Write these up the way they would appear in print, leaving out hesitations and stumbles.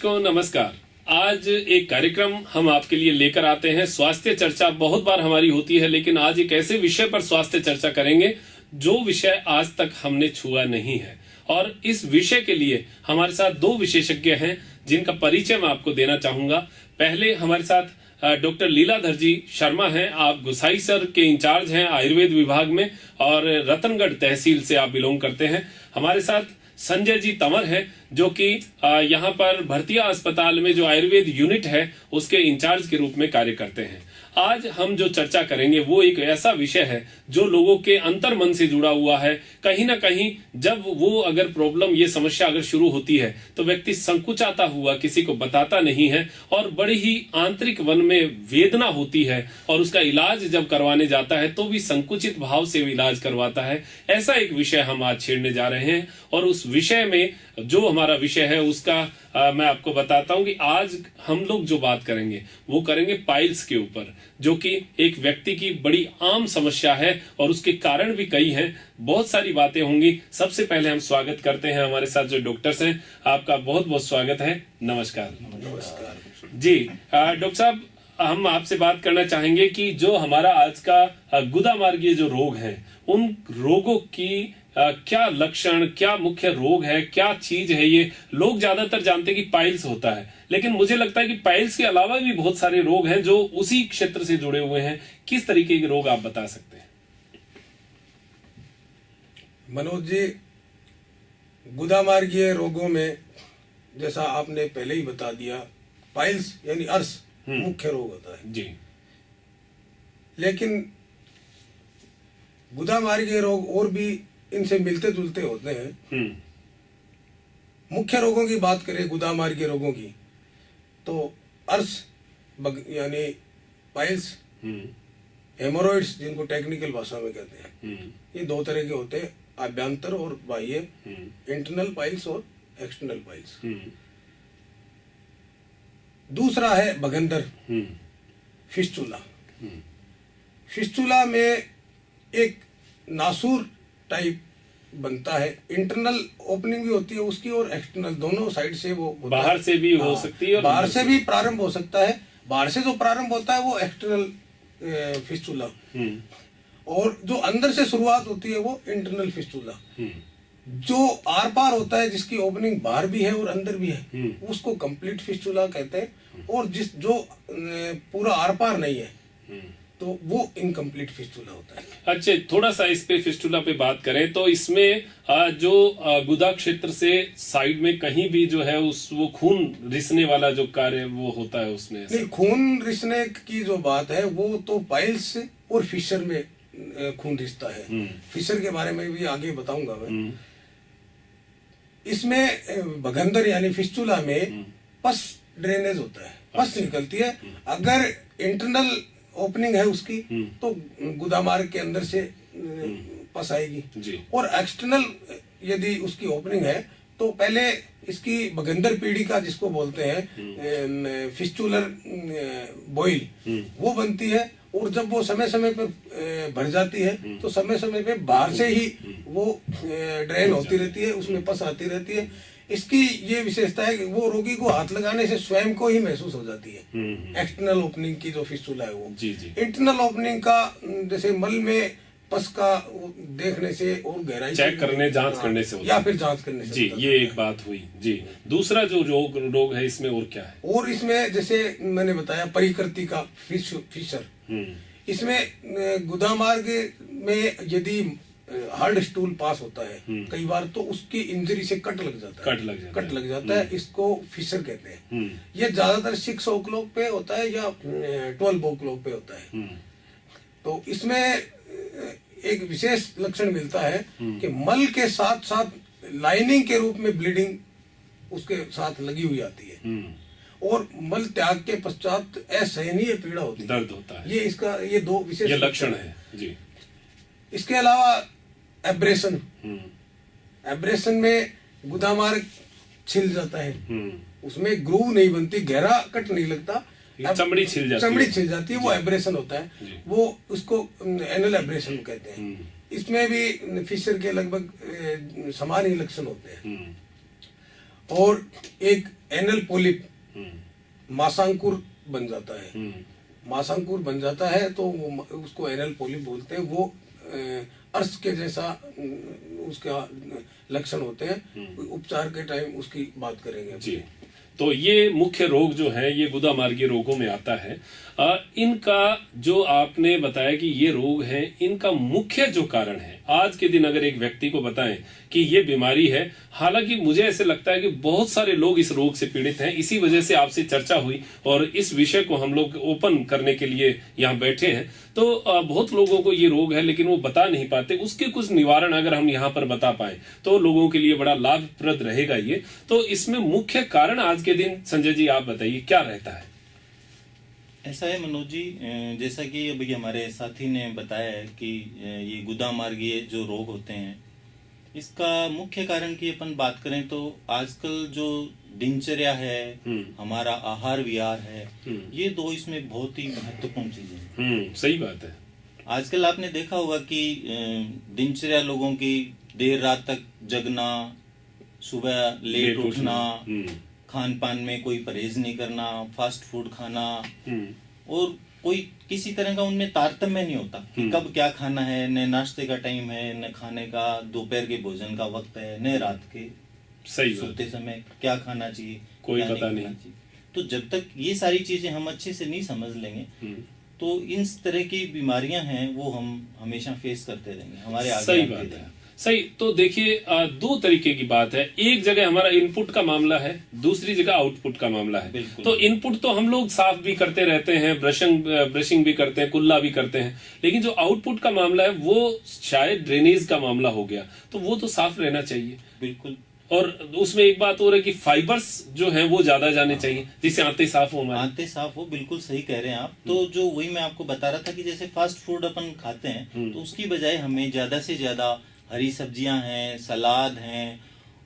दर्शकों नमस्कार। आज एक कार्यक्रम हम आपके लिए लेकर आते हैं। स्वास्थ्य चर्चा बहुत बार हमारी होती है, लेकिन आज एक ऐसे विषय पर स्वास्थ्य चर्चा करेंगे जो विषय आज तक हमने छुआ नहीं है। और इस विषय के लिए हमारे साथ दो विशेषज्ञ हैं जिनका परिचय मैं आपको देना चाहूंगा। पहले हमारे साथ डॉक्टर लीलाधर जी शर्मा हैं। आप गुसाईसर के इंचार्ज हैं आयुर्वेद विभाग में और रतनगढ़ तहसील से आप बिलोंग करते हैं। हमारे साथ संजय जी तंवर है जो कि यहाँ पर भरतिया अस्पताल में जो आयुर्वेद यूनिट है उसके इंचार्ज के रूप में कार्य करते हैं। आज हम जो चर्चा करेंगे वो एक ऐसा विषय है जो लोगों के अंतर मन से जुड़ा हुआ है। कहीं ना कहीं जब वो अगर प्रॉब्लम ये समस्या अगर शुरू होती है तो व्यक्ति संकुचाता हुआ किसी को बताता नहीं है और बड़ी ही आंतरिक मन में वेदना होती है और उसका इलाज जब करवाने जाता है तो भी संकुचित भाव से इलाज करवाता है। ऐसा एक विषय हम आज छेड़ने जा रहे हैं और उस विषय में जो हमारा विषय है उसका मैं आपको बताता हूं कि आज हम लोग जो बात करेंगे वो करेंगे पाइल्स के ऊपर, जो कि एक व्यक्ति की बड़ी आम समस्या है और उसके कारण भी कई हैं। बहुत सारी बातें होंगी। सबसे पहले हम स्वागत करते हैं हमारे साथ जो डॉक्टर्स हैं। आपका बहुत बहुत स्वागत है। नमस्कार। नमस्कार जी डॉक्टर साहब, हम आपसे बात करना चाहेंगे कि जो हमारा आज का गुदामार्गीय जो रोग है उन रोगों की क्या लक्षण, क्या मुख्य रोग है, क्या चीज है। ये लोग ज्यादातर जानते हैं कि पाइल्स होता है, लेकिन मुझे लगता है कि पाइल्स के अलावा भी बहुत सारे रोग हैं जो उसी क्षेत्र से जुड़े हुए हैं। किस तरीके के रोग आप बता सकते हैं? मनोज जी, गुदामार्गीय रोगों में जैसा आपने पहले ही बता दिया, पाइल्स यानी अर्श मुख्य रोग होता है जी। लेकिन गुदामार्गीय रोग और भी इनसे मिलते जुलते होते हैं। मुख्य रोगों की बात करें गुदामार्गीय रोगों की तो अर्श यानी पाइल्स, हेमोरॉइड्स जिनको टेक्निकल भाषा में कहते हैं, ये दो तरह के होते हैं, आभ्यंतर और बाह्य, इंटरनल पाइल्स और एक्सटर्नल पाइल्स। दूसरा है भगंदर, फिस्टुला। फिस्टुला में एक नासूर टाइप बनता है। इंटरनल ओपनिंग भी होती है उसकी और एक्सटर्नल, दोनों साइड से वो बाहर से भी हो सकती है और बाहर से भी प्रारंभ हो सकता है। बाहर से जो प्रारंभ होता है वो एक्सटर्नल फिस्टुला, और जो अंदर से शुरुआत होती है वो इंटरनल फिस्टुला। जो आर पार होता है, जिसकी ओपनिंग बाहर भी है और अंदर भी है, उसको कंप्लीट फिस्टुला कहते हैं। और जो पूरा आर पार नहीं है तो वो इनकम्प्लीट फिस्टुला होता है। अच्छा, थोड़ा सा इस पे फिस्टुला पे बात करें तो इसमें जो गुदा क्षेत्र से साइड में कहीं भी जो है वो खून रिसने वाला जो कार्य वो होता है उसमें? नहीं, खून रिसने की जो बात है वो तो पाइल्स और फिशर में खून रिसता है। फिशर के बारे में भी आगे बताऊंगा मैं। इसमें भगंदर यानी फिस्टुला में पस ड्रेनेज होता है, पस निकलती है। अगर इंटरनल ओपनिंग है उसकी तो गुदामार्ग के अंदर से पस आएगी, और एक्सटर्नल यदि उसकी ओपनिंग है तो पहले इसकी भगंदर पीढ़ी का जिसको बोलते हैं फिस्टुलर बॉइल वो बनती है। और जब वो समय समय पर भर जाती है तो समय समय पे बाहर से ही वो ड्रेन होती रहती है, उसमें पस आती रहती है। इसकी ये विशेषता है कि वो रोगी को हाथ लगाने से स्वयं को ही महसूस हो जाती है। एक्सटर्नल ओपनिंग की जो फिस्टुला है वो इंटरनल ओपनिंग का जैसे मल में पस का देखने से और गहराई चेक करने, जांच करने से या फिर जांच करने से जी, ये एक बात हुई जी। दूसरा जो रोग है इसमें और क्या है? और इसमें जैसे मैंने बताया परिकृति का फिशर, इसमें गुदामार्ग में यदि हार्ड स्टूल पास होता है कई बार तो उसकी इंजरी से कट लग जाता है। इसको फिशर कहते हैं। ये ज्यादातर 6 o'clock पे होता है या 12 o'clock पे होता है। तो इसमें एक विशेष लक्षण मिलता है कि मल के साथ साथ लाइनिंग के रूप में ब्लीडिंग उसके साथ लगी हुई आती है, और मल त्याग के पश्चात असहनीय पीड़ा होती है, दर्द होता है। ये दो विशेष लक्षण है जी। इसके अलावा एब्रेशन, एब्रेशन में गुदामार्ग छिल जाता है, उसमें ग्रूव नहीं बनती, गहरा कट नहीं लगता, चमड़ी छिल जाती है, वो एब्रेशन होता है। वो उसको एनल एब्रेशन कहते हैं। इसमें भी फिशर के लगभग समान ही लक्षण होते हैं। और एक एनल पोलिप मांसांकुर बन जाता है। मांसांकुर बन जाता है तो उसको एनल पोलिप बोलते हैं। वो अर्श के जैसा उसका लक्षण होते हैं। उपचार के टाइम उसकी बात करेंगे जी। तो ये मुख्य रोग जो है ये गुदामार्गी रोगों में आता है। इनका जो आपने बताया कि ये रोग है, इनका मुख्य जो कारण है, आज के दिन अगर एक व्यक्ति को बताएं कि ये बीमारी है, हालांकि मुझे ऐसे लगता है कि बहुत सारे लोग इस रोग से पीड़ित हैं। इसी वजह से आपसे चर्चा हुई और इस विषय को हम लोग ओपन करने के लिए यहाँ बैठे हैं। तो बहुत लोगों को ये रोग है लेकिन वो बता नहीं पाते। उसके कुछ निवारण अगर हम यहाँ पर बता पाए तो लोगों के लिए बड़ा लाभप्रद रहेगा ये। तो इसमें मुख्य कारण आज के दिन संजय जी आप बताइए क्या रहता है? ऐसा है मनोज जी, जैसा कि अभी हमारे साथी ने बताया है कि ये गुदामार्गीय जो रोग होते हैं, इसका मुख्य कारण की अपन बात करें तो आजकल जो दिनचर्या है, हमारा आहार विहार है, ये दो इसमें बहुत ही महत्वपूर्ण चीजें हैं। सही बात है। आजकल आपने देखा होगा कि दिनचर्या लोगों की देर रात तक जगना, सुबह लेट उठना, खान पान में कोई परहेज नहीं करना, फास्ट फूड खाना, और कोई किसी तरह का उनमें तारतम्य नहीं होता कि कब क्या खाना है। न नाश्ते का टाइम है, न खाने का दोपहर के भोजन का वक्त है, न रात के सोते समय क्या खाना चाहिए, कोई पता नहीं। तो जब तक ये सारी चीजें हम अच्छे से नहीं समझ लेंगे तो इन तरह की बीमारियां हैं वो हम हमेशा फेस करते रहेंगे हमारे आगे। सही बात है। सही। तो देखिए दो तरीके की बात है। एक जगह हमारा इनपुट का मामला है, दूसरी जगह आउटपुट का मामला है। तो इनपुट तो हम लोग साफ भी करते रहते हैं, ब्रशिंग भी करते हैं, कुल्ला भी करते हैं, लेकिन जो आउटपुट का मामला है वो शायद ड्रेनेज का मामला हो गया। तो वो तो साफ रहना चाहिए। बिल्कुल। और उसमें एक बात और है कि फाइबर्स जो है वो ज्यादा जाने चाहिए जिससे आंतें साफ हो। आंतें साफ हो, बिल्कुल सही कह रहे हैं आप। तो जो वही मैं आपको बता रहा था कि जैसे फास्ट फूड अपन खाते हैं तो उसकी बजाय हमें ज्यादा से ज्यादा हरी सब्जियां हैं, सलाद हैं,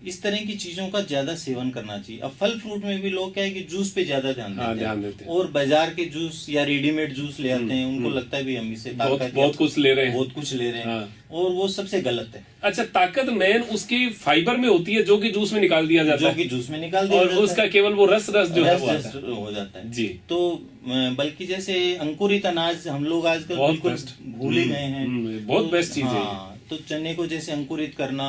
इस तरह की चीजों का ज्यादा सेवन करना चाहिए। अब फल फ्रूट में भी लोग क्या है कि जूस पे ज्यादा ध्यान देते हैं और बाजार के जूस या रेडीमेड जूस ले आते हैं। उनको लगता है भी हम इससे बहुत कुछ ले रहे हैं, और वो सबसे गलत है। अच्छा, ताकत मेन उसकी फाइबर में होती है जो कि जूस में निकाल दिया जाता है, और उसका केवल वो रस जो है हो जाता है जी। तो बल्कि जैसे अंकुरित अनाज हम लोग आजकल बिल्कुल भूल ही गए हैं। बहुत बेस्ट चीज है। तो चने को जैसे अंकुरित करना,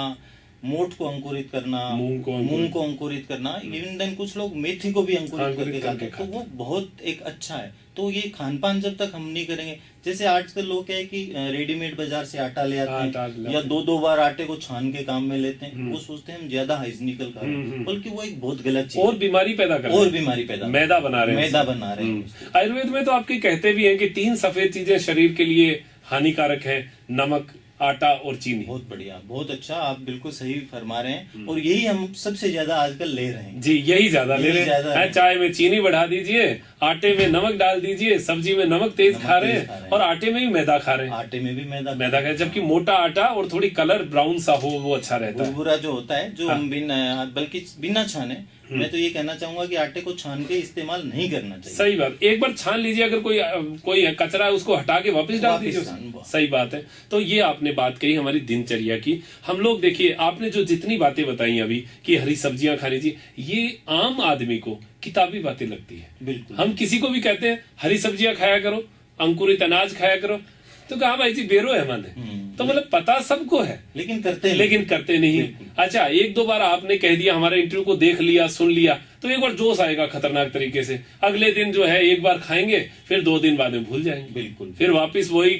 मोठ को अंकुरित करना, मूंग को अंकुरित करना, इवन देन कुछ लोग मेथी को भी अंकुरित करके खाते हैं। तो वो बहुत एक अच्छा है। तो ये खान पान जब तक हम नहीं करेंगे, जैसे आजकल लोग क्या है कि रेडीमेड बाजार से आटा ले आते हैं या दो बार आटे को छान के काम में लेते हैं। वो सोचते हैं हम ज्यादा हाइजीनिकल खा रहे हैं, बल्कि वो एक बहुत गलत चीज और बीमारी पैदा कर रहे हैं। और बीमारी पैदा मैदा बना रहे हैं। आयुर्वेद में तो आपके कहते भी हैं कि 3 सफेद चीजें शरीर के लिए हानिकारक है, नमक, आटा और चीनी। बहुत बढ़िया, बहुत अच्छा, आप बिल्कुल सही फरमा रहे हैं। और यही हम सबसे ज्यादा आजकल ले रहे हैं जी, यही ज्यादा ले रहे हैं। चाय में चीनी बढ़ा दीजिए, आटे में नमक डाल दीजिए, सब्जी में नमक तेज खा रहे हैं, और आटे में भी मैदा खा रहे हैं। आटे में भी मैदा खा रहे हैं, जबकि मोटा आटा और थोड़ी कलर ब्राउन सा हो वो अच्छा रहता है। बुरबुरा जो होता है, जो हम बल्कि बिना छाने, मैं तो ये कहना चाहूंगा कि आटे को छान के इस्तेमाल नहीं करना चाहिए। सही बात। एक बार छान लीजिए, अगर कोई कचरा है उसको हटा के वापस डाल दीजिए। सही बात है। तो ये आपने बात कही हमारी दिनचर्या की। हम लोग देखिए, आपने जो जितनी बातें बताई अभी कि हरी सब्जियां खानी चाहिए, ये आम आदमी को किताबी बातें लगती है। बिल्कुल। हम किसी को भी कहते हैं हरी सब्जियां खाया करो, अंकुरित अनाज खाया करो, तो कहा भाई जी बेरो है मन है। तो मतलब पता सबको है, लेकिन करते नहीं। अच्छा, 1-2 बार आपने कह दिया, हमारे इंटरव्यू को देख लिया, सुन लिया, तो एक बार जोश आएगा खतरनाक तरीके से। अगले दिन जो है एक बार खाएंगे, फिर 2 दिन बाद में भूल जाएंगे। बिल्कुल। फिर वापस वही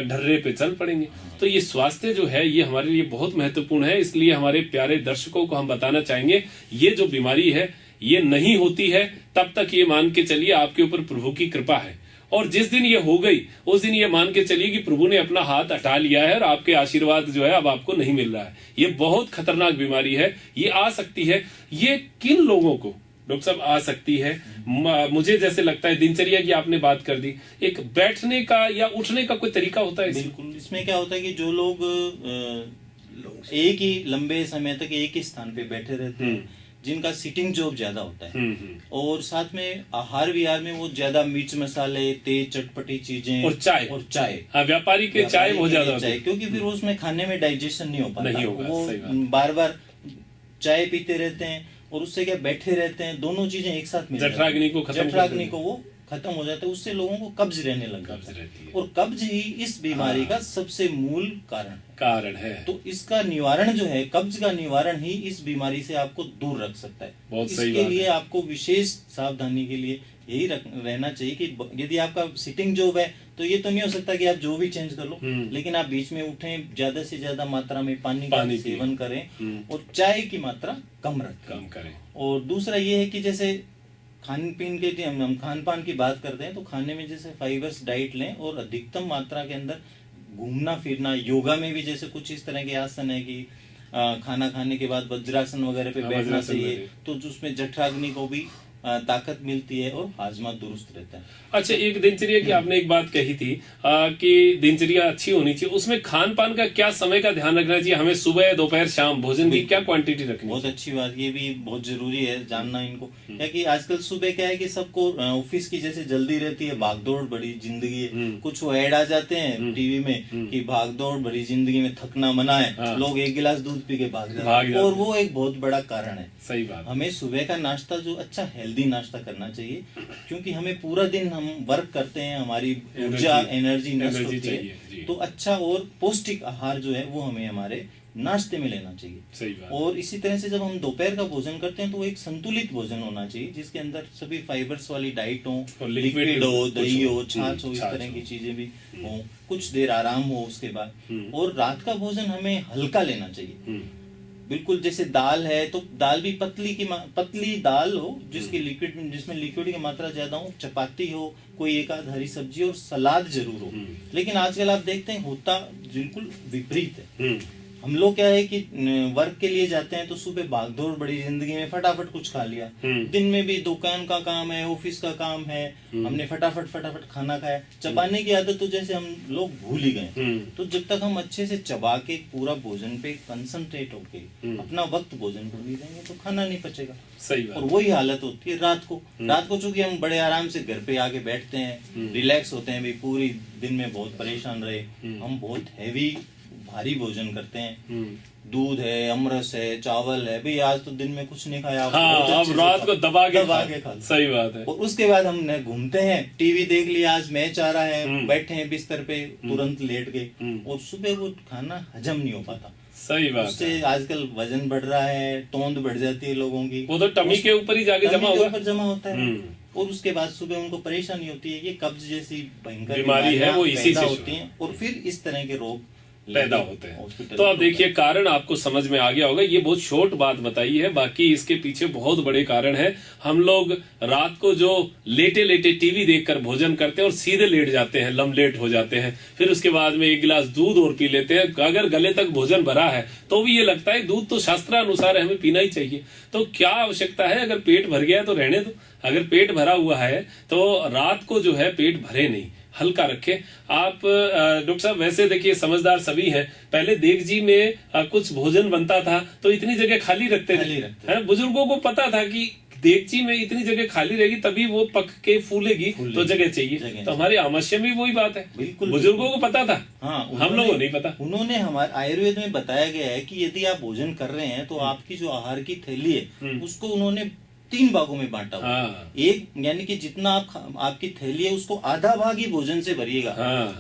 ढर्रे पे चल पड़ेंगे। तो ये स्वास्थ्य जो है ये हमारे लिए बहुत महत्वपूर्ण है। इसलिए हमारे प्यारे दर्शकों को हम बताना चाहेंगे, ये जो बीमारी है ये नहीं होती है तब तक ये मान के चलिए आपके ऊपर प्रभु की कृपा है, और जिस दिन ये हो गई उस दिन ये मान के चलिए कि प्रभु ने अपना हाथ हटा लिया है और आपके आशीर्वाद जो है अब आपको नहीं मिल रहा है। ये बहुत खतरनाक बीमारी है। ये आ सकती है, ये किन लोगों को डॉक्टर साहब आ सकती है? मुझे जैसे लगता है, दिनचर्या की आपने बात कर दी, एक बैठने का या उठने का कोई तरीका होता है? बिल्कुल। इसमें क्या होता है कि जो लोग एक ही लंबे समय तक एक ही स्थान पे बैठे रहते हैं, जिनका सिटिंग जॉब ज्यादा होता है, और साथ में आहार विहार में वो ज्यादा मिर्च मसाले, तेज चटपटी चीजें और चाय। हाँ, व्यापारी के चाय बहुत ज्यादा होता है, क्योंकि फिर उसमें खाने में डाइजेशन नहीं हो पाता। नहीं होगा, वो बार बार चाय पीते रहते हैं, और उससे क्या बैठे रहते हैं, दोनों चीजें एक साथ मिल जठराग्नि को खत्म जठराग्नि को वो खत्म हो जाता है, उससे लोगों को कब्ज रहने लग जाता है, और कब्ज ही इस बीमारी का सबसे मूल कारण है। तो इसका निवारण जो है, कब्ज का निवारण ही इस बीमारी से आपको दूर रख सकता है। बहुत सही इसके बात लिए है। आपको विशेष सावधानी के लिए यही रहना चाहिए कि यदि आपका सिटिंग जॉब है तो ये तो नहीं हो सकता कि आप जो भी चेंज कर लो, लेकिन आप बीच में उठें, ज्यादा से ज्यादा मात्रा में पानी का सेवन करें और चाय की मात्रा कम करें। और दूसरा ये है कि जैसे खान पीन के हम खान पान की बात करते हैं तो खाने में जैसे फाइबर्स डाइट लें और अधिकतम मात्रा के अंदर घूमना फिरना, योगा में भी जैसे कुछ इस तरह के आसन है कि खाना खाने के बाद वज्रासन वगैरह पे बैठना चाहिए, तो उसमें जठराग्नि को भी ताकत मिलती है और हाजमा दुरुस्त रहता है। अच्छा, एक दिनचर्या की आपने एक बात कही थी कि दिनचर्या अच्छी होनी चाहिए, उसमें खान पान का क्या समय का ध्यान रखना चाहिए हमें? सुबह, दोपहर, शाम भोजन की क्या क्वांटिटी रखनी? बहुत अच्छी बात, ये भी बहुत जरूरी है जानना इनको, क्या कि आजकल सुबह क्या है कि सबको ऑफिस की जैसे जल्दी रहती है, भागदौड़ बड़ी जिंदगी है, कुछ वो ऐड आ जाते हैं टीवी में कि भागदौड़ बड़ी जिंदगी में थकना मना है, लोग एक गिलास दूध पी के भाग जाते हैं, और वो एक बहुत बड़ा कारण है। सही बात। हमें सुबह का नाश्ता जो अच्छा हेल्दी नाश्ता करना चाहिए, क्योंकि हमें पूरा दिन हम वर्क करते हैं, हमारी ऊर्जा एनर्जी नष्ट होती है, तो अच्छा और पौष्टिक आहार जो है वो हमें हमारे नाश्ते में लेना चाहिए। सही बात। और इसी तरह से जब हम दोपहर का भोजन करते हैं तो एक संतुलित भोजन होना चाहिए, जिसके अंदर सभी फाइबर्स वाली डाइट हो, लिक्विड हो, दही हो, छाछ हो, इस तरह की चीजें भी हो, कुछ देर आराम हो उसके बाद। और रात का भोजन हमें हल्का लेना चाहिए, बिल्कुल जैसे दाल है तो दाल भी पतली दाल हो जिसमें लिक्विड की मात्रा ज्यादा हो, चपाती हो, कोई एक आध हरी सब्जी और सलाद जरूर हो। लेकिन आजकल आप देखते हैं होता बिल्कुल विपरीत है। हम लोग क्या है कि वर्क के लिए जाते हैं तो सुबह भागदौड़ बड़ी जिंदगी में फटाफट कुछ खा लिया, दिन में भी दुकान का काम है, ऑफिस का काम है, हमने फटाफट खाना खाया, चबाने की आदत तो जैसे हम लोग भूल ही गए। तो जब तक हम अच्छे से चबा के पूरा भोजन पे कंसंट्रेट होके अपना वक्त भोजन पर नहीं देंगे तो खाना नहीं पचेगा। सही बात। और वही हालत होती है रात को चूंकि हम बड़े आराम से घर पे आके बैठते हैं, रिलैक्स होते हैं, भी पूरी दिन में बहुत परेशान रहे, हम बहुत हैवी भारी भोजन करते हैं, दूध है, अमरस है, चावल है, भाई आज तो दिन में कुछ नहीं खाया, अब रात को दबा के खा। सही बात है। और उसके बाद हम घूमते हैं, टीवी देख लिया, आज मैच आ रहा है, बैठे हैं बिस्तर पे तुरंत लेट गए और सुबह वो खाना हजम नहीं हो पाता। सही बात। उससे आजकल वजन बढ़ रहा है, तोंद बढ़ जाती है लोगों की, वो तो टमी के ऊपर ही जाके जमा होता है, और उसके बाद सुबह उनको परेशानी होती है, ये कब्ज जैसी भयंकर बीमारी है वो इसी से होती है, और फिर इस तरह के रोग पैदा होते हैं। तो आप देखिए कारण आपको समझ में आ गया होगा, ये बहुत शॉर्ट बात बताई है, बाकी इसके पीछे बहुत बड़े कारण है। हम लोग रात को जो लेटे लेटे टीवी देखकर भोजन करते हैं और सीधे लेट जाते हैं, लमलेट हो जाते हैं, फिर उसके बाद में एक गिलास दूध और पी लेते हैं। अगर गले तक भोजन भरा है तो भी ये लगता है दूध तो शास्त्रानुसार हमें पीना ही चाहिए, तो क्या आवश्यकता है? अगर पेट भर गया है तो रहने दो, अगर पेट भरा हुआ है तो रात को जो है पेट भरे नहीं, हल्का रखे। आप डॉक्टर साहब वैसे देखिए समझदार सभी हैं, पहले देगजी में कुछ भोजन बनता था तो इतनी जगह खाली रखते थे, बुजुर्गों को पता था कि देगची में इतनी जगह खाली रहेगी तभी वो पक के फूलेगी, तो जगह चाहिए। तो हमारे आमश्य में वही बात है, बिल्कुल बुजुर्गों को पता था, हाँ, हम लोगों को नहीं पता। उन्होंने हमारे आयुर्वेद में बताया गया है कि यदि आप भोजन कर रहे हैं तो आपकी जो आहार की थैली है उसको उन्होंने 3 भागों में बांटा हुआ। एक यानी कि जितना आपकी थैली है उसको आधा भाग ही भोजन से भरिएगा,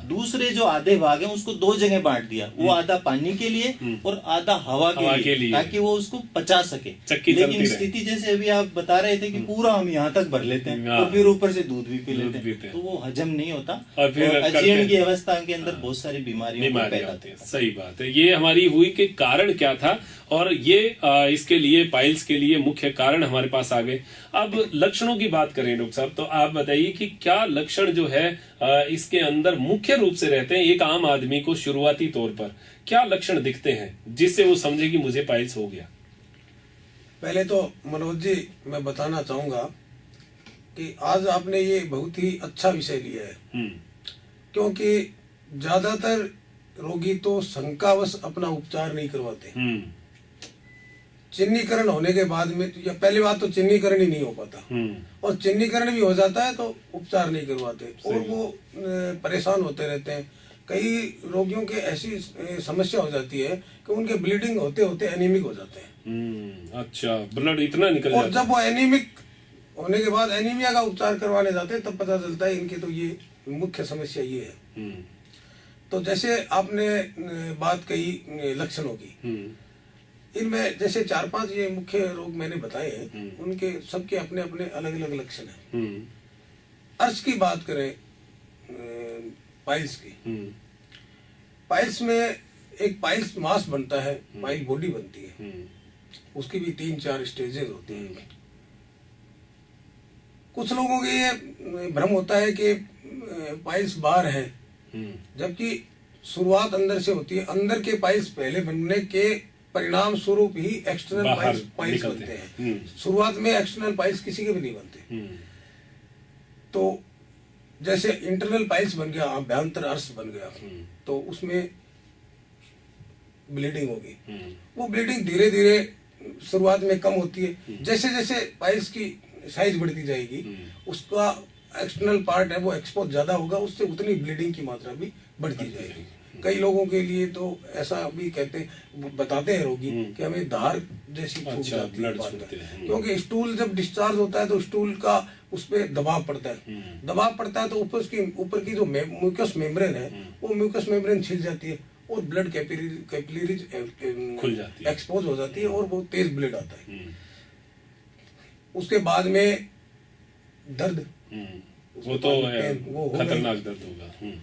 दूसरे जो आधे भाग है उसको 2 जगह बांट दिया, वो आधा पानी के लिए और आधा हवा के लिए, ताकि वो उसको पचा सके। लेकिन स्थिति जैसे अभी आप बता रहे थे कि पूरा हम यहाँ तक भर लेते हैं और फिर ऊपर से दूध भी पी लेते हैं, तो वो हजम नहीं होता और फिर अजीर्ण की अवस्था के अंदर बहुत सारी बीमारियां पैदा होती है। सही बात है। ये हमारी हुई के कारण क्या था, और ये इसके लिए पाइल्स के लिए मुख्य कारण हमारे पास आ गए। अब लक्षणों की बात करें डॉक्टर साहब, तो आप बताइए कि क्या लक्षण जो है इसके अंदर मुख्य रूप से रहते हैं? एक आम आदमी को शुरुआती तौर पर क्या लक्षण दिखते हैं जिससे वो समझे कि मुझे पाइल्स हो गया? पहले तो मनोज जी मैं बताना चाहूंगा कि आज आपने ये बहुत ही अच्छा विषय लिया है, क्योंकि ज्यादातर रोगी तो शंकावश अपना उपचार नहीं करवाते। चिन्हीकरण होने के बाद में या पहली बात तो चिन्हीकरण ही नहीं हो पाता, और चिन्हीकरण भी हो जाता है तो उपचार नहीं करवाते, और वो परेशान होते रहते हैं। कई रोगियों के ऐसी समस्या हो जाती है कि उनके ब्लीडिंग होते होते एनीमिक हो जाते हैं। अच्छा, ब्लड इतना निकल और जाता जब वो एनीमिक होने के बाद एनीमिया का उपचार करवाने जाते हैं, तब पता चलता है इनकी तो ये मुख्य समस्या ये है। तो जैसे आपने बात कही लक्षणों की, इनमें जैसे 4-5 ये मुख्य रोग मैंने बताए हैं, उनके सबके अपने अपने अलग अलग लक्षण हैं। अर्श की बात करें, पाइल्स की, पाइल्स में एक पाइल्स मास बनता है, पाइल बॉडी बनती है, उसकी भी 3-4 स्टेजेस होती हैं। कुछ लोगों के ये भ्रम होता है कि पाइल्स बाहर है, जबकि शुरुआत अंदर से होती है। अंदर के पाइल्स पहले बनने के परिणाम स्वरूप ही एक्सटर्नल पाइल्स बनते हैं। शुरुआत में एक्सटर्नल पाइल्स किसी के भी नहीं बनते। तो जैसे इंटरनल पाइल्स बन गया, अभ्यंतर अर्श बन गया, तो उसमें ब्लीडिंग होगी। वो ब्लीडिंग धीरे धीरे शुरुआत में कम होती है, जैसे जैसे पाइल्स की साइज बढ़ती जाएगी, उसका एक्सटर्नल पार्ट है वो एक्सपोज ज्यादा होगा, उससे उतनी ब्लीडिंग की मात्रा भी बढ़ती जाएगी। कई लोगों के लिए तो ऐसा भी बताते हैं रोगी कि हमें धार जैसी छूट जाती है, क्योंकि स्टूल जब डिस्चार्ज होता है तो स्टूल का उस पर दबाव पड़ता है। दबाव पड़ता है तो ऊपर की जो म्यूकस मेम्ब्रेन है, वो म्यूकस मेम्ब्रेन छिल जाती है और ब्लड कैपिलरीज खुल जाती है, एक्सपोज हो जाती है और बहुत तेज ब्लड आता है। उसके बाद में दर्द, वो तो खतरनाक दर्द होगा।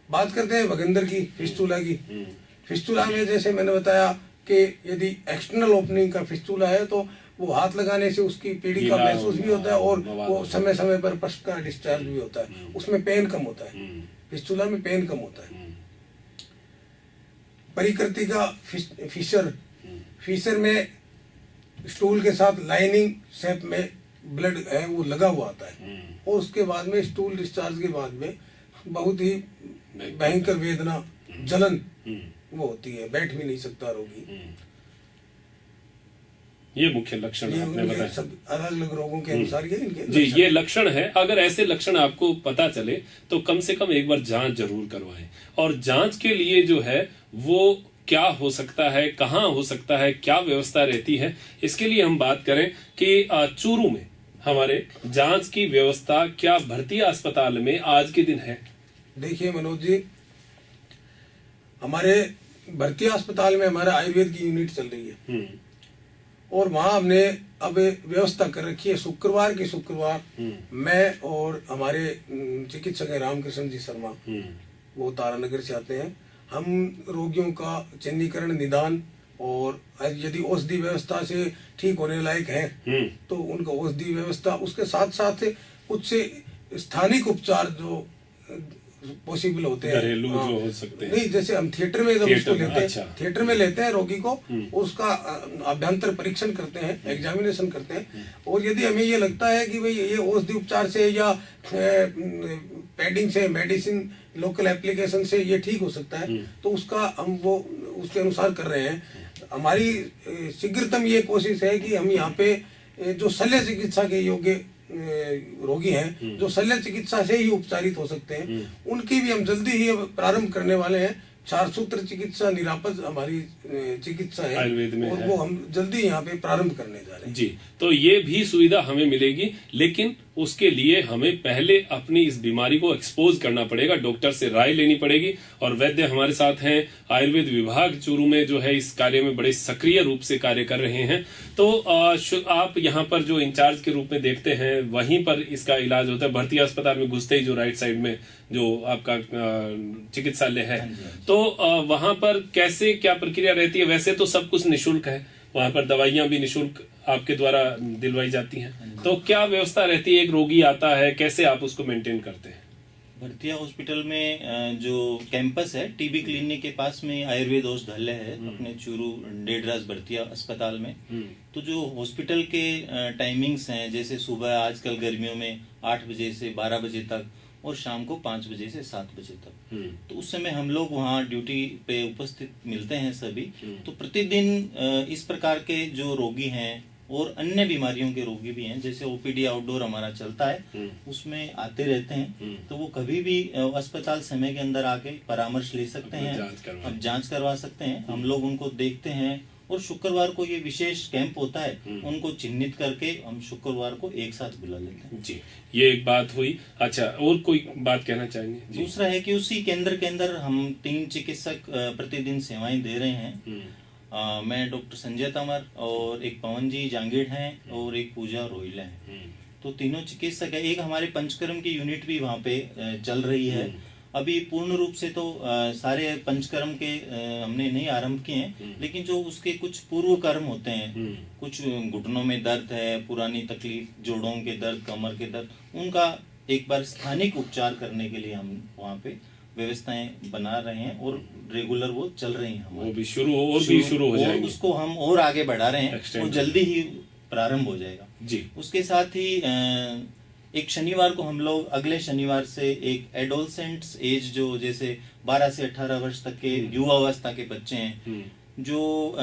बात करते हैं भगंदर की, फिस्टुला की। फिस्टुला में जैसे मैंने बताया कि यदि एक्सटर्नल ओपनिंग का फिस्टुला है तो वो हाथ लगाने से उसकी पीड़ी का महसूस भी होता है और वो समय समय पर पश्च का डिस्चार्ज भी होता है, उसमें पेन कम होता है। फिस्टुला में पेन कम होता है। परिकृति का फिशर में स्टूल के साथ लाइनिंग शेप में ब्लड है वो लगा हुआ आता है, और उसके बाद में स्टूल डिस्चार्ज के बाद में बहुत ही भयंकर वेदना, जलन वो होती है, बैठ भी नहीं सकता रोगी। ये मुख्य लक्षण आपने बताया। सब अलग अलग रोगों के अनुसार ये इनके जी ये लक्षण है। अगर ऐसे लक्षण आपको पता चले तो कम से कम एक बार जांच जरूर करवाएं, और जांच के लिए जो है वो क्या हो सकता है, कहाँ हो सकता है, क्या व्यवस्था रहती है, इसके लिए हम बात करें कि चूरू में हमारे जांच की व्यवस्था क्या भर्ती अस्पताल में आज के दिन है? देखिए मनोज जी, हमारे भर्ती अस्पताल में हमारा आयुर्वेद की यूनिट चल रही है, और वहां हमने अब व्यवस्था कर रखी है। शुक्रवार के शुक्रवार मैं और हमारे चिकित्सक है रामकृष्ण जी शर्मा, वो तारानगर से आते हैं। हम रोगियों का चिन्हीकरण, निदान, और यदि औषधि व्यवस्था से ठीक होने लायक है तो उनका औषधि व्यवस्था, उसके साथ साथ कुछ स्थानिक उपचार जो पॉसिबल होते हैं, घरेलू जो हो सकते हैं। नहीं, जैसे हम थिएटर में जब उसको लेते हैं, थिएटर में लेते हैं रोगी को, उसका अभ्यंतर परीक्षण करते हैं, एग्जामिनेशन करते हैं, और यदि हमें ये लगता है कि भाई ये औषधि उपचार से या पैडिंग से, मेडिसिन लोकल एप्लीकेशन से ये ठीक हो सकता है, तो उसका हम वो उसके अनुसार कर रहे हैं। हमारी शीघ्रतम ये कोशिश है कि हम यहाँ पे जो शल्य चिकित्सा के योग्य रोगी हैं, जो शल्य चिकित्सा से ही उपचारित हो सकते हैं, उनकी भी हम जल्दी ही प्रारंभ करने वाले हैं। 4 सूत्र चिकित्सा निरापद हमारी चिकित्सा है आयुर्वेद में, और वो हम जल्दी यहाँ पे प्रारंभ करने जा रहे हैं। जी, तो ये भी सुविधा हमें मिलेगी, लेकिन उसके लिए हमें पहले अपनी इस बीमारी को एक्सपोज करना पड़ेगा, डॉक्टर से राय लेनी पड़ेगी। और वैद्य हमारे साथ हैं, आयुर्वेद विभाग चूरू में जो है इस कार्य में बड़े सक्रिय रूप से कार्य कर रहे हैं। तो आप यहाँ पर जो इंचार्ज के रूप में देखते हैं, वहीं पर इसका इलाज होता है। भर्ती अस्पताल में घुसते ही जो राइट साइड में जो आपका चिकित्सालय है, तो वहां पर कैसे क्या प्रक्रिया रहती है? वैसे तो सब कुछ निःशुल्क है, वहां पर दवाइयां भी निःशुल्क आपके द्वारा दिलवाई जाती हैं, तो क्या व्यवस्था रहती है? एक रोगी आता है, कैसे आप उसको मेंटेन करते हैं? भर्तिया हॉस्पिटल में जो कैंपस है, टीबी क्लिनिक के पास में आयुर्वेद औषधालय है अपने चूरू डेडराज भर्तिया अस्पताल में। तो जो हॉस्पिटल के टाइमिंग्स हैं, जैसे सुबह आजकल गर्मियों में 8 बजे से 12 बजे तक, और शाम को 5 बजे से 7 बजे तक, तो उस समय हम लोग वहाँ ड्यूटी पे उपस्थित मिलते हैं सभी। तो प्रतिदिन इस प्रकार के जो रोगी हैं और अन्य बीमारियों के रोगी भी हैं। जैसे ओपीडी आउटडोर हमारा चलता है, उसमें आते रहते हैं, तो वो कभी भी अस्पताल समय के अंदर आके परामर्श ले सकते हैं, अब जांच करवा सकते हैं। हम लोग उनको देखते हैं और शुक्रवार को ये विशेष कैंप होता है, उनको चिन्हित करके हम शुक्रवार को एक साथ बुला लेते हैं। जी, ये एक बात हुई। अच्छा, और कोई बात कहना चाहेंगे? दूसरा है कि उसी केंद्र के अंदर हम 3 चिकित्सक प्रतिदिन सेवाएं दे रहे हैं। मैं डॉक्टर संजय तंवर और एक पवन जी जांगीड़ हैं और एक पूजा रोहिला है। तो तीनों चिकित्सक है। एक हमारे पंचकर्म की यूनिट भी वहाँ पे चल रही है। अभी पूर्ण रूप से तो सारे पंचकर्म के हमने नहीं आरंभ किए हैं, लेकिन जो उसके कुछ पूर्व कर्म होते हैं, कुछ घुटनों में दर्द है, पुरानी तकलीफ, जोड़ों के दर्द, कमर के दर्द, उनका एक बार स्थानिक उपचार करने के लिए हम वहाँ पे व्यवस्थाएं बना रहे हैं और रेगुलर वो चल रही हैं। वो भी शुरू हो जाएगी। उसको हम और आगे बढ़ा रहे हैं, वो जल्दी ही प्रारंभ हो जाएगा जी। उसके साथ ही एक शनिवार को हम लोग अगले शनिवार से एक एडोलसेंट्स एज, जो जैसे 12 से 18 वर्ष तक के युवावस्था के बच्चे हैं, जो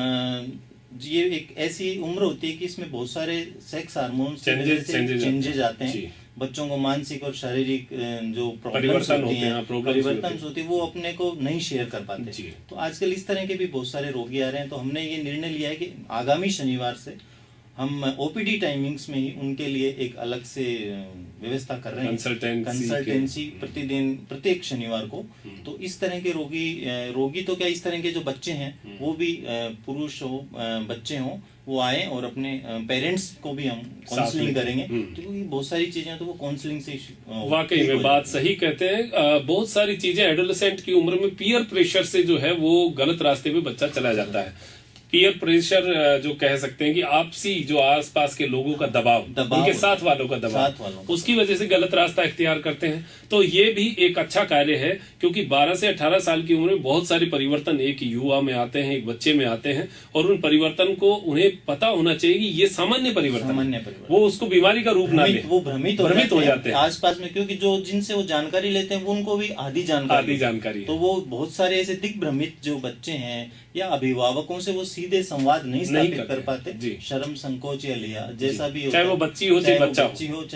ये एक ऐसी उम्र होती है कि इसमें बहुत सारे सेक्स हार्मोन्स चेंजेज आते हैं। बच्चों को मानसिक और शारीरिक जो परिवर्तन होते हैं वो अपने को नहीं शेयर कर पाते। तो आजकल इस तरह के भी बहुत सारे रोगी आ रहे हैं। तो हमने ये निर्णय लिया है कि आगामी शनिवार से हम ओपीडी टाइमिंग्स में ही उनके लिए एक अलग से व्यवस्था कर रहे हैं, कंसल्टेंसी प्रतिदिन प्रत्येक शनिवार को। तो इस तरह के रोगी तो क्या, इस तरह के जो बच्चे हैं वो भी पुरुष हो बच्चे हो, वो आए और अपने पेरेंट्स को भी हम काउंसलिंग करेंगे। तो ये बहुत सारी चीजें तो वो काउंसलिंग से वाकई में बात सही कहते हैं। बहुत सारी चीजें एडोलेसेंट की उम्र में पीयर प्रेशर से जो है वो गलत रास्ते पे बच्चा चला जाता है। पीयर प्रेशर जो कह सकते हैं कि आपसी जो आसपास के लोगों का दबाव, उनके साथ वालों का दबाव, उसकी वजह से गलत रास्ता इख्तियार करते हैं। तो ये भी एक अच्छा कार्य है, क्योंकि 12 से 18 साल की उम्र में बहुत सारे परिवर्तन एक युवा में आते हैं, एक बच्चे में आते हैं, और उन परिवर्तन को उन्हें पता होना चाहिए कि ये सामान्य परिवर्तन, वो उसको बीमारी का रूप ना ले, वो भ्रमित हो जाते हैं आसपास में, क्योंकि जो जिनसे वो जानकारी लेते हैं वो उनको भी आधी जानकारी, तो वो बहुत सारे ऐसे दिग्भ्रमित जो बच्चे हैं या अभिभावकों से वो सीधे संवाद नहीं स्थापित कर पाते, शर्म संकोच या लिया जैसा भी हो, चाहे वो बच्ची हो चाहे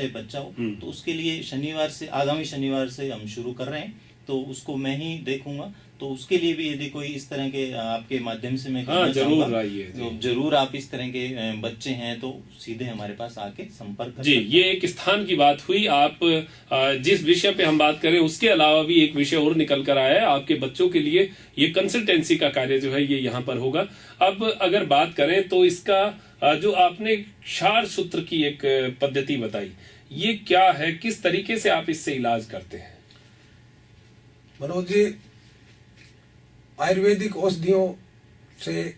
बच्चा हो। तो उसके लिए शनिवार से, आगामी शनिवार से हम शुरू कर रहे हैं, तो उसको मैं ही देखूंगा। तो उसके लिए भी यदि कोई इस तरह के आपके माध्यम से मैं जरूर आप इस तरह के बच्चे हैं तो सीधे हमारे पास आके संपर्क जी। ये एक स्थान की बात हुई। आप जिस विषय पे हम बात करें उसके अलावा भी एक विषय और निकल कर आया है आपके बच्चों के लिए। ये कंसल्टेंसी का कार्य जो है ये यहाँ पर होगा। अब अगर बात करें तो इसका जो आपने क्षार सूत्र की एक पद्धति बताई, ये क्या है, किस तरीके से आप इससे इलाज करते हैं? मनोज जी, आयुर्वेदिक औषधियों से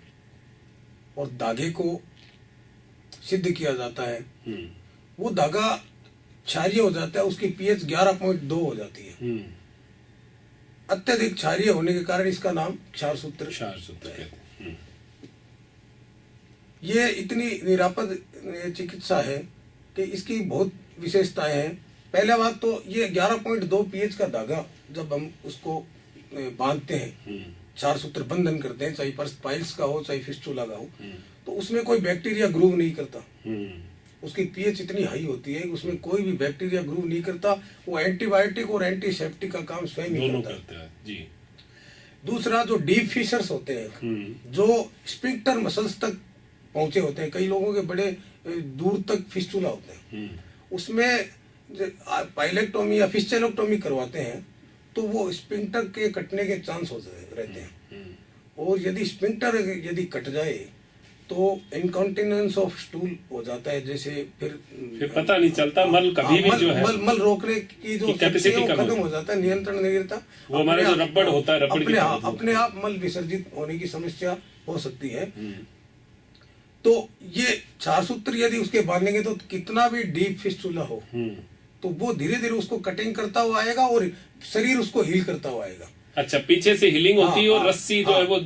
और धागे को सिद्ध किया जाता है। वो धागा क्षारीय हो जाता है, उसकी पीएच 11.2 हो जाती है। अत्यधिक क्षारीय होने के कारण इसका नाम क्षार सूत्र है। ये इतनी निरापद चिकित्सा है कि इसकी बहुत विशेषताएं हैं। पहला बात तो ये 11.2 पीएच का धागा जब हम उसको बांधते हैं, क्षार सूत्र बंधन करते हैं, चाहे पाइल्स का हो चाहे फिस्टुला का हो, तो उसमें कोई बैक्टीरिया ग्रूव नहीं करता। उसकी पीएच इतनी हाई होती है कि उसमें कोई भी बैक्टीरिया ग्रूव नहीं करता। वो एंटीबायोटिक और एंटीसेप्टिक का काम स्वयं ही करता है जी। दूसरा, जो डीप फिशर्स होते हैं, जो स्पिंक्टर मसल्स तक पहुंचे होते हैं, कई लोगों के बड़े दूर तक फिस्टुला होते हैं, उसमें पाइलेक्टोमी या फिस्चेलोक्टोमी करवाते हैं तो वो स्पिंक्टर के कटने के चांस हो रहते हैं। और यदि स्पिंक्टर यदि कट जाए तो इनकॉन्टिनेंस ऑफ स्टूल हो जाता है। जैसे फिर पता नहीं चलता, मल कभी भी जो है मल रोकने की जो कैपेसिटी खत्म हो जाता है, नियंत्रण नहीं रहता। वो हमारा जो रबड़ होता है, अपने आप मल विसर्जित होने की समस्या हो सकती है। तो ये क्षार सूत्र यदि उसके बांधेंगे तो कितना भी डीप फिस्टुला हो तो वो धीरे धीरे उसको कटिंग करता हुआ आएगा और शरीर उसको हील करता हुआ आएगा। अच्छा, पीछे से हीलिंग होती है और रस्सी जो है वो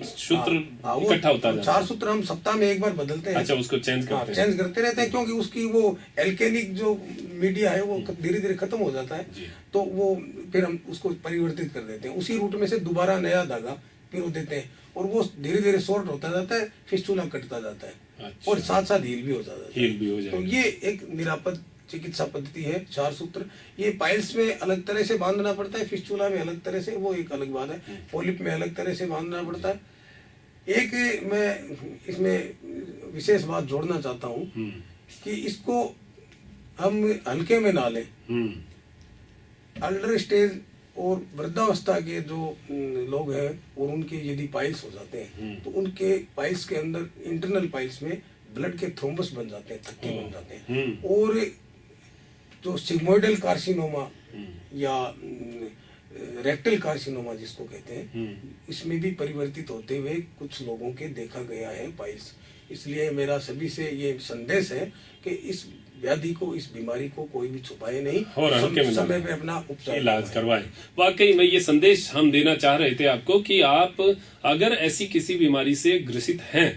सूत्र इकट्ठा होता है। क्षार सूत्र हम सप्ताह में एक बार बदलते हैं। अच्छा, उसको चेंज करते रहते हैं, क्योंकि उसकी वो एल्केनिक जो मीडिया है वो धीरे धीरे खत्म हो जाता है, तो वो फिर हम उसको परिवर्तित कर देते हैं। उसी रूट में से दोबारा नया धागा फिर वो देते हैं, और वो धीरे धीरे शॉर्ट होता जाता है, फिस्टुला कटता जाता है। अच्छा। और साथ साथ हील भी हो जाता है। हील भी हो तो जाएगा। ये एक निरापद चिकित्सा पद्धति है। 4 सूत्र ये पाइल्स में अलग तरह से बांधना पड़ता है, फिस्टुला में अलग तरह से, वो एक अलग बात है। पोलिप में अलग तरह से बांधना पड़ता है। एक मैं इसमें विशेष बात जोड़ना चाहता हूँ कि इसको हम हल्के में ना लें। अल्डर स्टेज और वृद्धावस्था के जो लोग हैं और उनके यदि पाइल्स हो जाते हैं तो उनके पाइल्स के अंदर, इंटरनल पाइल्स में ब्लड के थ्रोम्बस बन जाते हैं, थक्के बन जाते हैं, और जो सिग्मोइडल कार्सिनोमा या रेक्टल कार्सिनोमा जिसको कहते हैं, इसमें भी परिवर्तित होते हुए कुछ लोगों के देखा गया है पाइल्स। इसलिए मेरा सभी से ये संदेश है कि इस व्याधि को, इस बीमारी को कोई भी छुपाए नहीं और समय पे अपना उपचार इलाज करवाएं। वाकई में ये संदेश हम देना चाह रहे थे आपको कि आप अगर ऐसी किसी बीमारी से ग्रसित हैं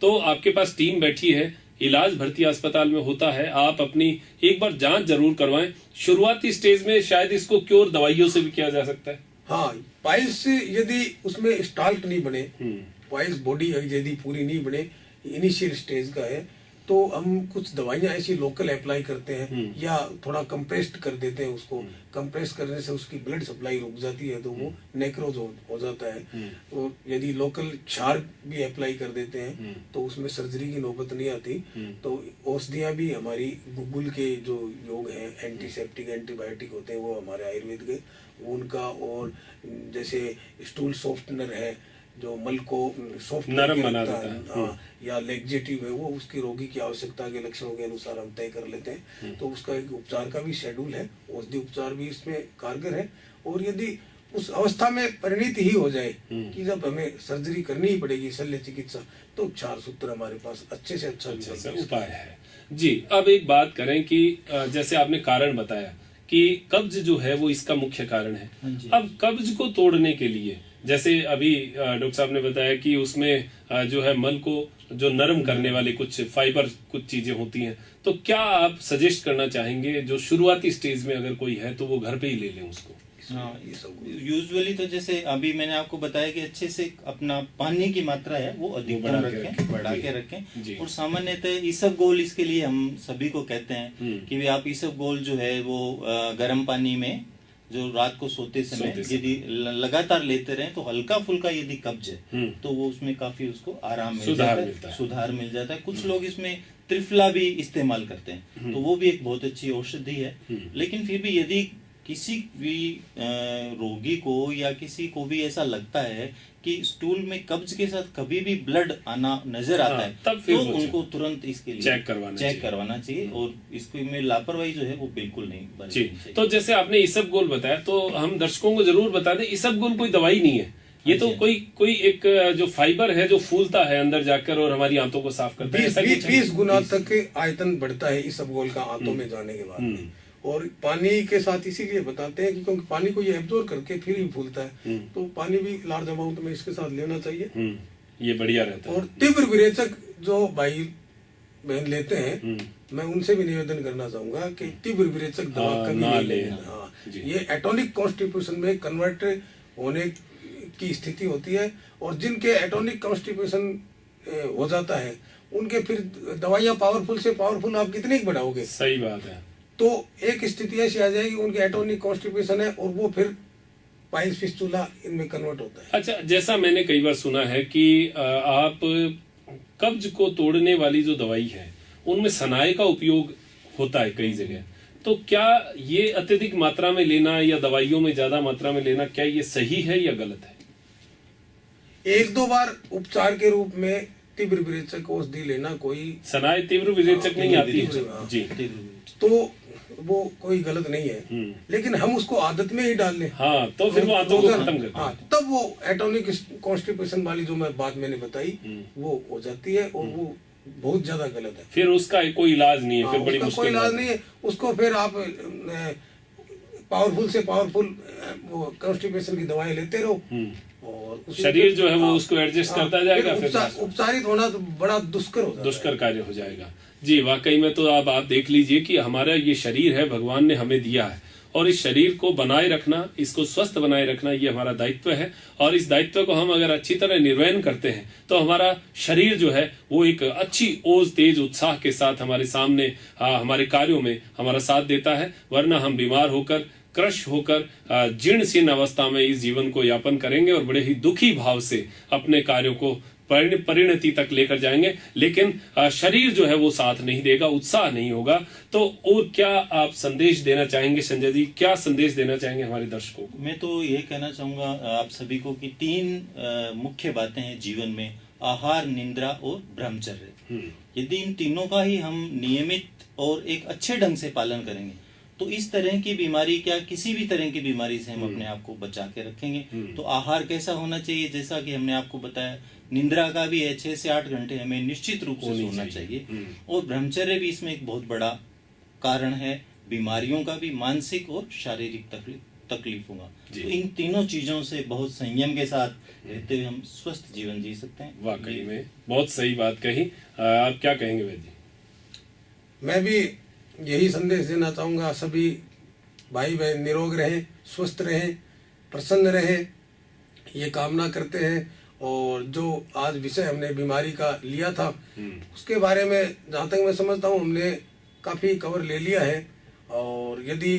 तो आपके पास टीम बैठी है, इलाज भर्ती अस्पताल में होता है। आप अपनी एक बार जांच जरूर करवाएं। शुरुआती स्टेज में शायद इसको क्योर दवाइयों से भी किया जा सकता है। हाँ, पाइल्स यदि उसमें स्टाल्ट नहीं बने, पाइल्स बॉडी यदि पूरी नहीं बने, इनिशियल स्टेज का है, तो हम कुछ दवाइयां ऐसी लोकल अप्लाई करते हैं या थोड़ा कंप्रेस्ड कर देते हैं उसको। कंप्रेस करने से उसकी ब्लड सप्लाई रुक जाती है तो वो नेक्रोज हो जाता है। और यदि लोकल क्षार भी अप्लाई कर देते हैं तो उसमें सर्जरी की नौबत नहीं आती। तो औषधियां भी हमारी गुग्गुल के जो योग है, एंटीसेप्टिक एंटीबायोटिक होते हैं, वो हमारे आयुर्वेद के उनका, और जैसे स्टूल सॉफ्टनर है जो मल को सॉफ्ट नरम बना देता है, हाँ, या लेग्जेटिव है, वो उसकी रोगी की आवश्यकता के लक्षणों के अनुसार हम तय कर लेते हैं। तो उसका एक उपचार का भी शेड्यूल है, औषधि उपचार भी इसमें कारगर है। और यदि उस अवस्था में परिणति ही हो जाए कि जब हमें सर्जरी करनी ही पड़ेगी, शल्य चिकित्सा, तो 4 सूत्र हमारे पास अच्छे से अच्छा उपाय है। जी, अब एक बात करें कि जैसे आपने कारण बताया कि कब्ज जो है वो इसका मुख्य कारण है। अब कब्ज को तोड़ने के लिए, जैसे अभी डॉक्टर साहब ने बताया कि उसमें जो है मल को जो नरम करने वाले कुछ फाइबर, कुछ चीजें होती हैं, तो क्या आप सजेस्ट करना चाहेंगे जो शुरुआती स्टेज में अगर कोई है तो वो घर पे ही ले लें उसको? हाँ, यूजुअली तो जैसे अभी मैंने आपको बताया कि अच्छे से अपना पानी की मात्रा है वो अधिकतम रखें, बढ़ा के रखें। और सामान्यतः इसबगोल इसके लिए हम सभी को कहते हैं कि आप इसबगोल जो है वो गर्म पानी में जो रात को सोते समय यदि लगातार लेते रहे तो हल्का फुल्का यदि कब्ज है तो वो उसमें काफी उसको आराम मिल जाता है, सुधार मिल जाता है। कुछ लोग इसमें त्रिफला भी इस्तेमाल करते हैं तो वो भी एक बहुत अच्छी औषधि है। लेकिन फिर भी यदि किसी भी रोगी को या किसी को भी ऐसा लगता है कि स्टूल में कब्ज के साथ कभी भी ब्लड आना नजर आता है तो उनको तुरंत इसके लिए चेक करवाना चाहिए और इसको में लापरवाही जो है वो बिल्कुल नहीं बरतनी चाहिए। तो जैसे आपने इसबगोल बताया, तो हम दर्शकों को जरूर बता दें, इसबगोल कोई दवाई नहीं है, ये तो कोई एक जो फाइबर है जो फूलता है अंदर जाकर और हमारी आंतों को साफ करता है। 20 गुना तक आयतन बढ़ता है इसबगोल का आंतों में जाने के बाद में। और पानी के साथ इसीलिए बताते हैं कि क्योंकि पानी को ये एब्जॉर्ब करके फिर ही फूलता है, तो पानी भी लार्ज अमाउंट में इसके साथ लेना चाहिए। ये बढ़िया रहता है। और तीव्र विरेचक जो भाई बहन लेते हैं, मैं उनसे भी निवेदन करना चाहूंगा कि तीव्र विरेचक दवा कभी नहीं लेना। हाँ, ये एटोनिक कॉन्स्टिट्यूशन में कन्वर्ट होने की स्थिति होती है, और जिनके एटोनिक कॉन्स्टिट्यूशन हो जाता है उनके फिर दवाइयां पावरफुल से पावरफुल आप कितनी बढ़ाओगे। सही बात है। तो एक स्थिति ऐसी आ जाएगी उनके एटोनिक कॉन्स्टिपेशन है और वो फिर पाइल्स फिस्टुला इनमें कन्वर्ट होता है। अच्छा, जैसा मैंने कई बार सुना है कि आप कब्ज को तोड़ने वाली जो दवाई है उनमें सनाए का उपयोग होता है कई जगह, तो क्या ये अत्यधिक मात्रा में लेना या दवाइयों में ज्यादा मात्रा में लेना, क्या ये सही है या गलत है? 1-2 बार उपचार के रूप में तीव्र विरेचक औषधि लेना, कोई सनाए तीव्र विरेचक नहीं आती है जी, तो वो कोई गलत नहीं है, लेकिन हम उसको आदत में ही डाल लें, हाँ, तो फिर वो आंतों को खत्म करते हैं। हाँ, तब वो एटोनिक कॉन्स्टिपेशन वाली जो मैं बात मैंने बताई वो हो जाती है और वो बहुत ज्यादा गलत है। फिर उसका कोई इलाज नहीं है, फिर बड़ी मुश्किल, कोई इलाज नहीं है उसको। फिर आप पावरफुल से पावरफुल वो कॉन्स्टिपेशन की दवाएं लेते रहो और शरीर जो है वो उसको एडजस्ट करता जाएगा, फिर उपचारित होना तो बड़ा दुष्कर कार्य हो जाएगा। जी, वाकई में तो अब आप देख लीजिए कि हमारा ये शरीर है भगवान ने हमें दिया है और इस शरीर को बनाए रखना, इसको स्वस्थ बनाए रखना, ये हमारा दायित्व है। और इस दायित्व को हम अगर अच्छी तरह निर्वहन करते हैं तो हमारा शरीर जो है वो एक अच्छी ओज, तेज, उत्साह के साथ हमारे सामने हमारे कार्यों में हमारा साथ देता है। वरना हम बीमार होकर, क्रश होकर, जीर्ण शीर्ण अवस्था में इस जीवन को यापन करेंगे और बड़े ही दुखी भाव से अपने कार्यों को परिणति तक लेकर जाएंगे, लेकिन शरीर जो है वो साथ नहीं देगा, उत्साह नहीं होगा। तो और क्या आप संदेश देना चाहेंगे संजय जी, क्या संदेश देना चाहेंगे हमारे दर्शकों को? मैं तो ये कहना चाहूंगा आप सभी को कि 3 मुख्य बातें हैं जीवन में: आहार, निद्रा और ब्रह्मचर्य। यदि इन तीनों का ही हम नियमित और एक अच्छे ढंग से पालन करेंगे तो इस तरह की बीमारी, क्या किसी भी तरह की बीमारी से हम अपने आप को बचा के रखेंगे। तो आहार कैसा होना चाहिए, जैसा कि हमने आपको बताया, निद्रा का भी है 6 से 8 घंटे हमें निश्चित रूप से सोना चाहिए। और ब्रह्मचर्य भी इसमें एक बहुत बड़ा कारण है बीमारियों का भी, मानसिक और शारीरिक तकलीफों का। तो इन तीनों चीजों से बहुत संयम के साथ रहते हुए हम स्वस्थ जीवन जी सकते हैं। वाकई में बहुत सही बात कही। आप क्या कहेंगे वैद्य जी? मैं भी यही संदेश देना चाहूंगा, सभी भाई बहन निरोग रहें, स्वस्थ रहें, प्रसन्न रहें, ये कामना करते हैं। और जो आज विषय हमने बीमारी का लिया था उसके बारे में जहाँ तक मैं समझता हूँ हमने काफी कवर ले लिया है। और यदि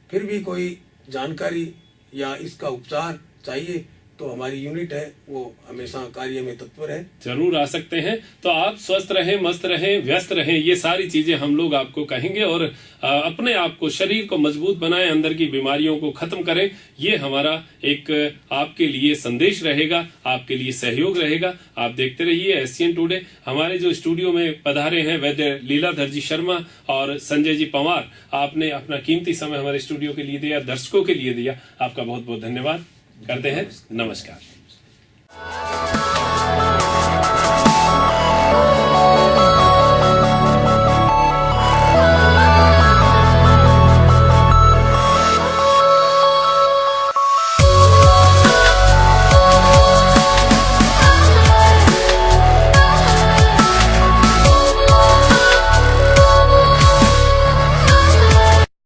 फिर भी कोई जानकारी या इसका उपचार चाहिए तो हमारी यूनिट है वो हमेशा कार्य में तत्पर है, जरूर आ सकते हैं। तो आप स्वस्थ रहें, मस्त रहें, व्यस्त रहें, ये सारी चीजें हम लोग आपको कहेंगे। और अपने आप को, शरीर को मजबूत बनाएं, अंदर की बीमारियों को खत्म करें, ये हमारा एक आपके लिए संदेश रहेगा, आपके लिए सहयोग रहेगा। आप देखते रहिए एशियन टुडे। हमारे जो स्टूडियो में पधारे हैं वैद्य लीलाधर जी शर्मा और संजय जी पंवार, आपने अपना कीमती समय हमारे स्टूडियो के लिए दिया, दर्शकों के लिए दिया, आपका बहुत बहुत धन्यवाद करते हैं। नमस्कार।